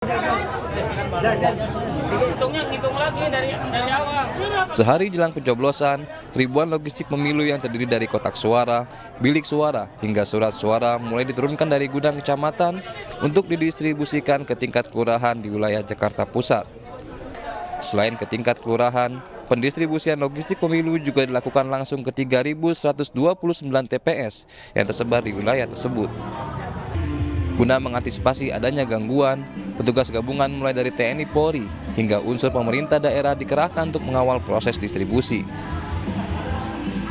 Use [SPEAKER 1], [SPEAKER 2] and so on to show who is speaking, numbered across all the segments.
[SPEAKER 1] Hitung lagi dari awal.
[SPEAKER 2] Sehari jelang pencoblosan, ribuan logistik pemilu yang terdiri dari kotak suara, bilik suara, hingga surat suara mulai diturunkan dari gudang kecamatan untuk didistribusikan ke tingkat kelurahan di wilayah Jakarta Pusat. Selain ke tingkat kelurahan, pendistribusian logistik pemilu juga dilakukan langsung ke 3.129 TPS yang tersebar di wilayah tersebut. Guna mengantisipasi adanya gangguan, petugas gabungan mulai dari TNI Polri hingga unsur pemerintah daerah dikerahkan untuk mengawal proses distribusi.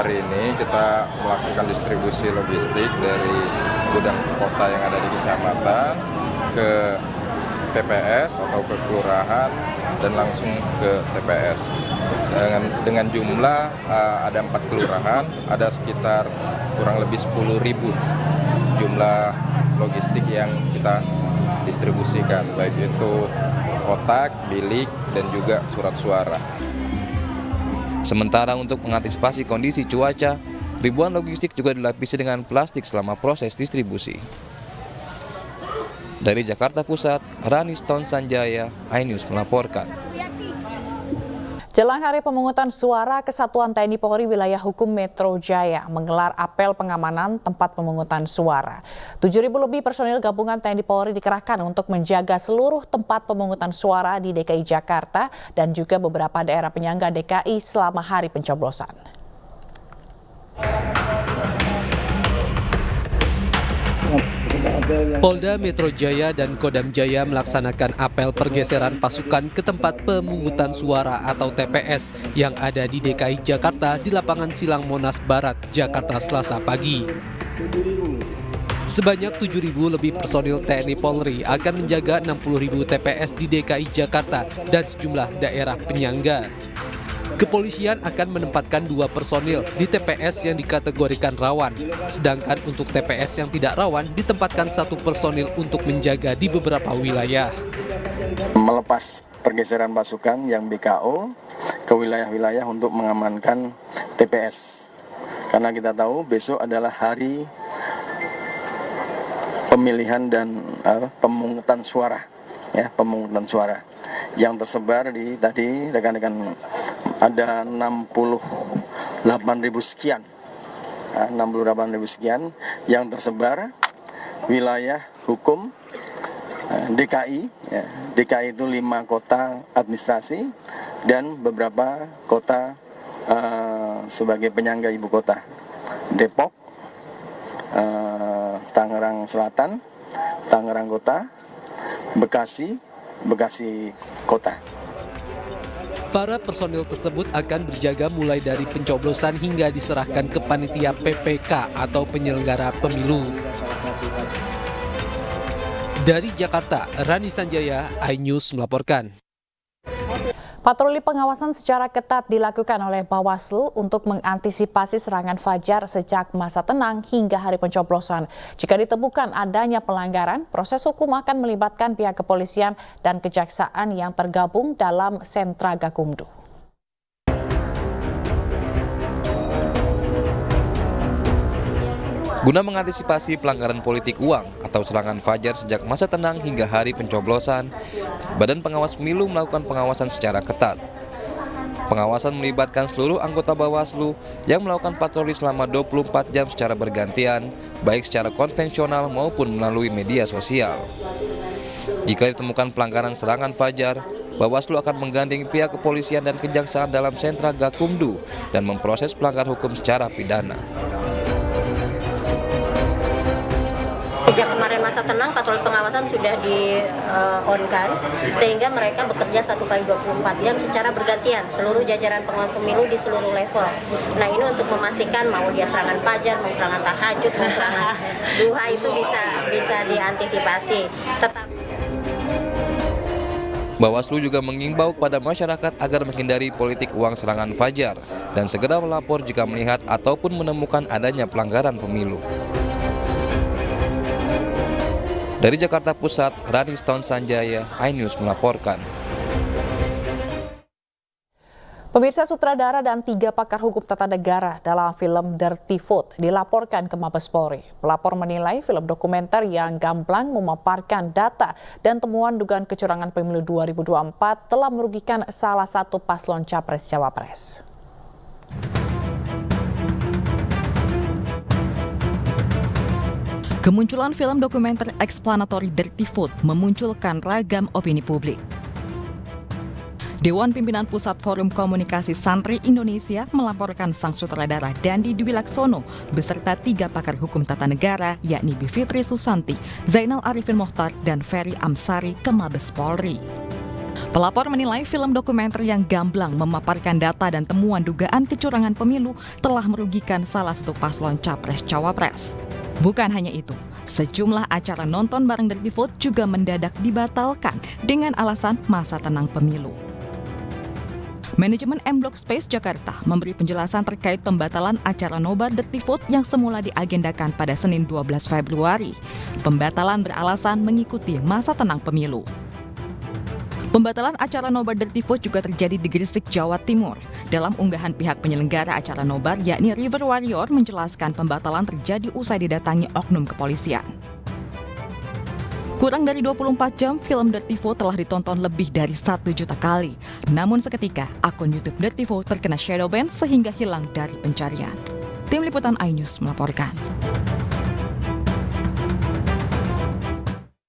[SPEAKER 3] Hari ini kita melakukan distribusi logistik dari gudang kota yang ada di kecamatan ke TPS atau ke kelurahan dan langsung ke TPS. Dengan jumlah ada 4 kelurahan, ada sekitar kurang lebih 10.000 jumlah logistik yang kita distribusikan, baik itu kotak, bilik, dan juga surat suara.
[SPEAKER 2] Sementara untuk mengantisipasi kondisi cuaca, ribuan logistik juga dilapisi dengan plastik selama proses distribusi. Dari Jakarta Pusat, Raniston Sanjaya, iNews melaporkan.
[SPEAKER 4] Jelang hari pemungutan suara, Kesatuan TNI Polri Wilayah Hukum Metro Jaya menggelar apel pengamanan tempat pemungutan suara. 7.000 lebih personil gabungan TNI Polri dikerahkan untuk menjaga seluruh tempat pemungutan suara di DKI Jakarta dan juga beberapa daerah penyangga DKI selama hari pencoblosan.
[SPEAKER 5] Polda Metro Jaya dan Kodam Jaya melaksanakan apel pergeseran pasukan ke tempat pemungutan suara atau TPS yang ada di DKI Jakarta di lapangan Silang Monas Barat, Jakarta Selasa pagi. Sebanyak 7.000 lebih personil TNI Polri akan menjaga 60.000 TPS di DKI Jakarta dan sejumlah daerah penyangga. Kepolisian akan menempatkan 2 personil di TPS yang dikategorikan rawan, sedangkan untuk TPS yang tidak rawan ditempatkan 1 personil untuk menjaga di beberapa wilayah.
[SPEAKER 6] Melepas pergeseran pasukan yang BKO ke wilayah-wilayah untuk mengamankan TPS. Karena kita tahu besok adalah hari pemilihan dan pemungutan suara, ya, pemungutan suara yang tersebar di tadi rekan-rekan ada 68.000 sekian, 68.000 sekian yang tersebar wilayah hukum DKI. Ya. DKI itu 5 kota administrasi dan beberapa kota sebagai penyangga ibu kota. Depok, Tangerang Selatan, Tangerang Kota, Bekasi Kota.
[SPEAKER 5] Para personil tersebut akan berjaga mulai dari pencoblosan hingga diserahkan ke panitia PPK atau penyelenggara pemilu. Dari Jakarta, Rani Sanjaya, iNews melaporkan.
[SPEAKER 4] Patroli pengawasan secara ketat dilakukan oleh Bawaslu untuk mengantisipasi serangan fajar sejak masa tenang hingga hari pencoblosan. Jika ditemukan adanya pelanggaran, proses hukum akan melibatkan pihak kepolisian dan kejaksaan yang tergabung dalam sentra Gakumdu.
[SPEAKER 2] Guna mengantisipasi pelanggaran politik uang atau serangan fajar sejak masa tenang hingga hari pencoblosan, Badan Pengawas Pemilu melakukan pengawasan secara ketat. Pengawasan melibatkan seluruh anggota Bawaslu yang melakukan patroli selama 24 jam secara bergantian, baik secara konvensional maupun melalui media sosial. Jika ditemukan pelanggaran serangan fajar, Bawaslu akan menggandeng pihak kepolisian dan kejaksaan dalam sentra Gakumdu dan memproses pelanggar hukum secara pidana.
[SPEAKER 7] Sejak kemarin masa tenang, patroli pengawasan sudah di-on-kan, sehingga mereka bekerja 1 kali 24 jam secara bergantian, seluruh jajaran pengawas pemilu di seluruh level. Nah, ini untuk memastikan mau dia serangan fajar, mau serangan tahajud, mau serangan duha itu bisa diantisipasi.
[SPEAKER 2] Bawaslu juga mengimbau kepada masyarakat agar menghindari politik uang serangan fajar dan segera melapor jika melihat ataupun menemukan adanya pelanggaran pemilu. Dari Jakarta Pusat, Raniston Sanjaya, iNews melaporkan.
[SPEAKER 4] Pemirsa, sutradara dan 3 pakar hukum tata negara dalam film Dirty Foot dilaporkan ke Mabes Polri. Pelapor menilai film dokumenter yang gamblang memaparkan data dan temuan dugaan kecurangan pemilu 2024 telah merugikan salah satu paslon Capres-Cawapres.
[SPEAKER 8] Kemunculan film dokumenter eksplanatory Dirty Foot memunculkan ragam opini publik. Dewan Pimpinan Pusat Forum Komunikasi Santri Indonesia melaporkan sang sutradara Dandi Dwi Laksono beserta 3 pakar hukum tata negara yakni Bivitri Susanti, Zainal Arifin Mohtar, dan Ferry Amsari ke Mabes Polri. Pelapor menilai film dokumenter yang gamblang memaparkan data dan temuan dugaan kecurangan pemilu telah merugikan salah satu paslon Capres-Cawapres. Bukan hanya itu, sejumlah acara nonton bareng Dirty Foot juga mendadak dibatalkan dengan alasan masa tenang pemilu. Manajemen M Block Space Jakarta memberi penjelasan terkait pembatalan acara nobar Dirty Foot yang semula diagendakan pada Senin 12 Februari. Pembatalan beralasan mengikuti masa tenang pemilu. Pembatalan acara nobar Dirty Foot juga terjadi di Gresik, Jawa Timur. Dalam unggahan pihak penyelenggara acara nobar yakni River Warrior menjelaskan pembatalan terjadi usai didatangi oknum kepolisian. Kurang dari 24 jam, film Dirty Foot telah ditonton lebih dari 1 juta kali. Namun seketika, akun YouTube Dirty Foot terkena shadow ban sehingga hilang dari pencarian. Tim Liputan iNews melaporkan.